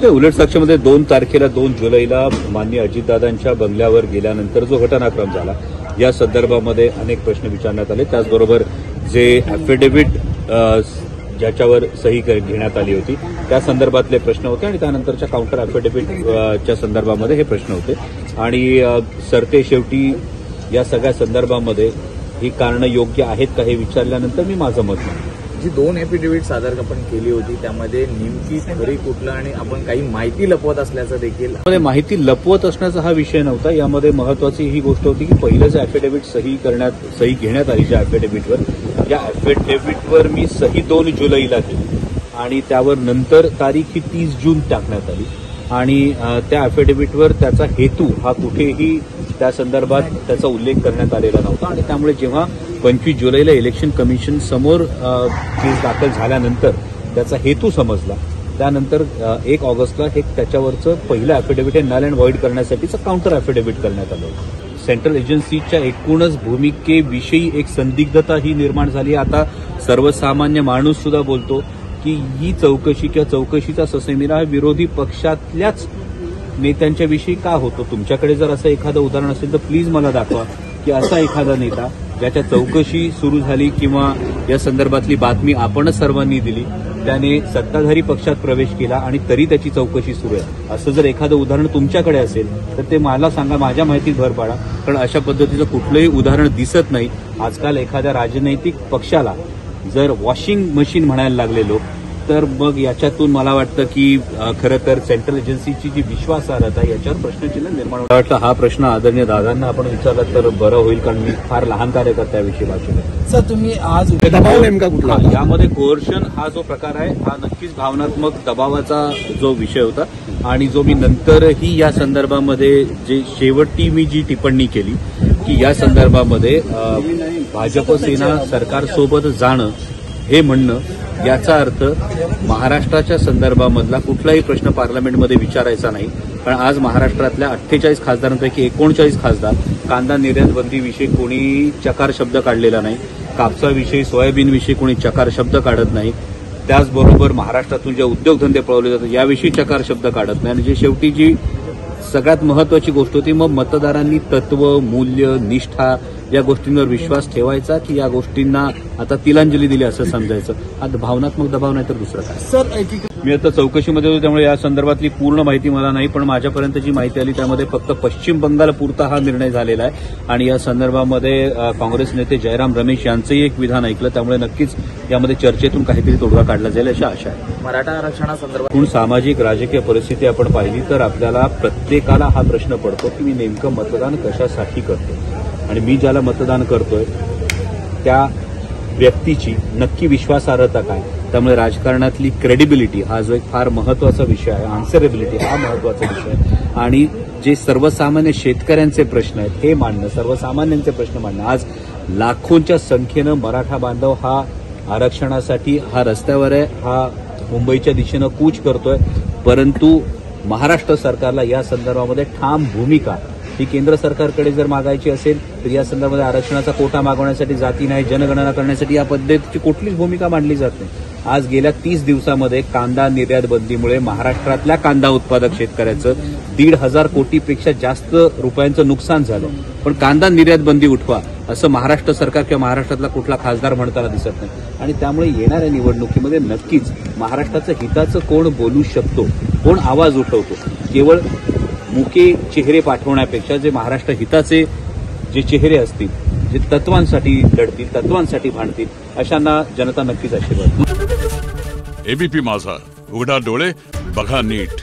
उलट साक्षीमध्ये 2 तारखेला 2 जुलैला माननीय अजितदादांच्या बंगल्यावर गेल्यानंतर जो घटनाक्रम झाला या संदर्भामध्ये अनेक प्रश्न विचारण्यात आले। त्याचबरोबर जे ॲफिडेव्हिट ज्याच्यावर सही घेण्यात आली होती त्या संदर्भातले प्रश्न होते आणि त्यानंतरच्या काउंटर ॲफिडेव्हिटच्या संदर्भामध्ये हे प्रश्न होते आणि सरते शेवटी या सगळ्या संदर्भामध्ये ही कारणं योग्य आहेत का हे विचारल्यानंतर मी माझं मत मांडलं। जी 2 ॲफिडेव्हिट सादर आपण केली होती त्यामध्ये नेमकी खरी कुठलं आणि आपण काही माहिती लपवत असल्याचं देखील माहिती लपवत असण्याचा हा विषय नव्हता। यामध्ये महत्वाची ही गोष्ट होती की पहिलं जे ॲफिडेव्हिट सही घेण्यात आली ज्या ॲफिडेव्हिटवर या ॲफिडेव्हिटवर मी सही 2 जुलैला केली आणि त्यावर नंतर तारीख ही 30 जून टाकण्यात आली आणि त्या ॲफिडेव्हिटवर त्याचा हेतू हा कुठेही त्या संदर्भात त्याचा उल्लेख करण्यात आलेला नव्हता आणि त्यामुळे जेव्हा 25 जुलैला इलेक्शन कमिशन समोर केस दाखल झाल्यानंतर त्याचा हेतू समजला त्यानंतर 1 ऑगस्टला हे त्याच्यावरचं पहिलं ॲफिडेव्हिट हे नल अँड व्हॉइड करण्यासाठीचं काउंटर ॲफिडेव्हिट करण्यात आलं। सेंट्रल एजन्सीच्या एकूणच भूमिकेविषयी एक संदिग्धता ही निर्माण झाली। आता सर्वसामान्य माणूस सुद्धा बोलतो की ही चौकशी किंवा चौकशीचा ससेमिरा हा विरोधी पक्षातल्याच नेत्यांच्या विषयी का होतो। तुमच्याकडे जर असं एखादं उदाहरण असेल तर प्लीज मला दाखवा की असा एखादा नेता ज्याच्या चौकशी सुरू झाली किंवा या संदर्भातली बातमी आपणच सर्वांनी दिली त्याने सत्ताधारी पक्षात प्रवेश केला आणि तरी त्याची चौकशी सुरू आहे असं जर एखादं उदाहरण तुमच्याकडे असेल तर ते मला सांगा, माझ्या माहितीत भर पाडा। कारण अशा पद्धतीचं कुठलंही उदाहरण दिसत नाही। आजकाल एखाद्या राजनैतिक पक्षाला जर वॉशिंग मशीन म्हणायला लागले लोक तर मग याच्यातून मला वाटतं की खरं तर सेंट्रल एजन्सीची जी विश्वासार्हता याच्यावर प्रश्नचिन्ह निर्माण होतं। वाटतं हा प्रश्न आदरणीय दादांना आपण विचारला तर बरं होईल कारण मी फार लहान कार्यकर्त्याविषयी भाषण आहे। सर तुम्ही आज दबाव नेमका कुठला यामध्ये कोर्शन हा जो प्रकार आहे हा नक्कीच भावनात्मक दबावाचा जो विषय होता आणि जो मी नंतरही या संदर्भामध्ये जे शेवटी मी जी टिप्पणी केली की या संदर्भामध्ये भाजप सेना सरकारसोबत जाणं हे म्हणणं याचा अर्थ महाराष्ट्राच्या संदर्भामधला कुठलाही प्रश्न पार्लमेंटमध्ये विचारायचा नाही। कारण आज महाराष्ट्रातल्या 48 खासदारांपैकी 39 खासदार कांदा निर्यात बंदीविषयी कोणी चकार शब्द काढलेला नाही, कापसाविषयी सोयाबीनविषयी कोणी चकार शब्द काढत नाही, त्याचबरोबर महाराष्ट्रातून जे उद्योगधंदे पळवले जातात याविषयी चकार शब्द काढत नाही आणि जे शेवटी जी सगळ्यात महत्वाची गोष्ट होती मग मतदारांनी तत्व मूल्य निष्ठा या गोष्टींवर विश्वास ठेवायचा की या गोष्टींना आता तिलांजली दिली असं समजायचं। आता भावनात्मक दबाव नाही तर दुसरं काय। सर मी आता चौकशीमध्ये होतो त्यामुळे या संदर्भातली पूर्ण माहिती मला नाही पण माझ्यापर्यंत जी माहिती आली त्यामध्ये फक्त पश्चिम बंगाल पुरता हा निर्णय झालेला आहे आणि या संदर्भामध्ये काँग्रेस नेते जयराम रमेश यांचंही एक विधान ऐकलं त्यामुळे नक्कीच यामध्ये चर्चेतून काहीतरी तोडगा काढला जाईल अशी आशा आहे। मराठा आरक्षणासंदर्भात सामाजिक राजकीय परिस्थिती आपण पाहिली तर आपल्याला प्रत्येकाला हा प्रश्न पडतो की मी नेमकं मतदान कशासाठी करतो आणि मी ज्याला मतदान करतोय त्या व्यक्तीची नक्की विश्वासार्हता काय। त्यामुळे राजकारणातली क्रेडिबिलिटी हा जो एक फार महत्वाचा विषय आहे, आन्सरेबिलिटी हा महत्वाचा विषय आहे आणि जे सर्वसामान्य शेतकऱ्यांचे प्रश्न आहेत हे मांडणं, सर्वसामान्यांचे प्रश्न मांडणं। आज लाखोंच्या संख्येनं मराठा बांधव हा आरक्षणासाठी हा रस्त्यावर आहे, हा मुंबईच्या दिशेनं कूच करतोय परंतु महाराष्ट्र सरकारला या संदर्भामध्ये ठाम भूमिका ही केंद्र सरकारकडे जर मागायची असेल तर या संदर्भामध्ये आरक्षणाचा कोटा मागवण्यासाठी जाती नाही जनगणना करण्यासाठी या पद्धतीची कुठलीच भूमिका मांडली जात नाही। आज गेल्या 30 दिवसामध्ये कांदा निर्यात बंदीमुळे महाराष्ट्रातल्या कांदा उत्पादक शेतकऱ्याचं 1,500 कोटीपेक्षा जास्त रुपयांचं नुकसान झालं पण कांदा निर्यात बंदी उठवा असं महाराष्ट्र सरकार किंवा महाराष्ट्रातला कुठला खासदार म्हणताना दिसत नाही आणि त्यामुळे येणाऱ्या निवडणुकीमध्ये नक्कीच महाराष्ट्राचं हिताचं कोण बोलू शकतो, कोण आवाज उठवतो, केवळ मुके चेहरे पाठवण्यापेक्षा जे महाराष्ट्र हिताचे जे चेहरे असतील जे तत्वांसाठी लढतील तत्वांसाठी भांडतील अशांना जनता नक्कीच आशीर्वाद। एबीपी माझा, उघडा डोळे बघा नीट।